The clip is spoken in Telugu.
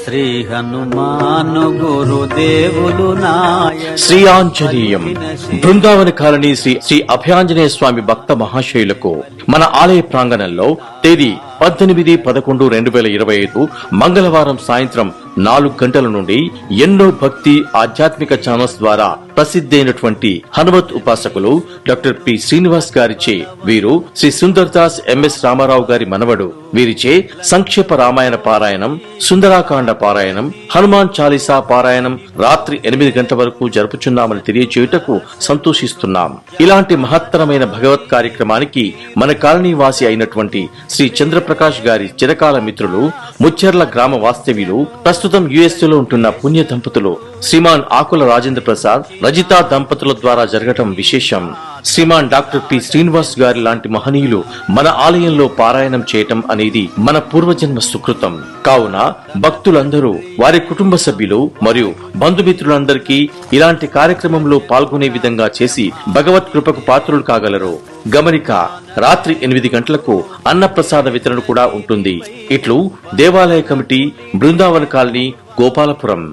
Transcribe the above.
శ్రీ హనుమాను గురుదేవులు శ్రీ ఆంజనేయం బృందావన కాలనీ శ్రీ అభయాంజనేయ స్వామి భక్త మహాశయులకు మన ఆలయ ప్రాంగణంలో తేదీ 18-11-2025 మంగళవారం సాయంత్రం 4 గంటల నుండి ఎన్నో భక్తి ఆధ్యాత్మిక ఛానల్స్ ద్వారా ప్రసిద్ధైనటువంటి హనుమత్ ఉపాసకులు డాక్టర్ పి శ్రీనివాస్ గారిచే వీరు శ్రీ సుందర్దాస్ ఎంఎస్ రామారావు గారి మనవడు వీరిచే సంక్షేప రామాయణ పారాయణం, సుందరాకాండ పారాయణం, హనుమాన్ చాలీసా పారాయణం రాత్రి 8 గంటల వరకు జరుపుచున్నామని తెలియచేయుటకు సంతోషిస్తున్నాం. ఇలాంటి మహత్తరమైన భగవత్ కార్యక్రమానికి మన కాలనీ వాసి అయినటువంటి శ్రీ చంద్రప్రకాష్ గారి చిరకాల మిత్రులు, ముచ్చెర్ల గ్రామ వాస్తవ్యులు, ప్రస్తుతం యుఎస్ఏలో ఉంటున్న పుణ్య దంపతులు శ్రీమాన్ ఆకుల రాజేంద్ర ప్రసాద్, రజితా దంపతుల ద్వారా జరగటం విశేషం. శ్రీమాన్ డాక్టర్ పి శ్రీనివాస్ గారి లాంటి మహనీయులు మన ఆలయంలో పారాయణం చేయటం అనేది మన పూర్వజన్మ సుకృతం. కావున భక్తులందరూ వారి కుటుంబ సభ్యులు మరియు బంధుమిత్రులందరికీ ఇలాంటి కార్యక్రమంలో పాల్గొనే విధంగా చేసి భగవత్ కృపకు పాత్రులు కాగలరు. గమనిక: రాత్రి 8 గంటలకు అన్నప్రసాద వితరణ కూడా ఉంటుంది. ఇట్లు దేవాలయ కమిటీ, బృందావన కాలనీ, గోపాలపురం.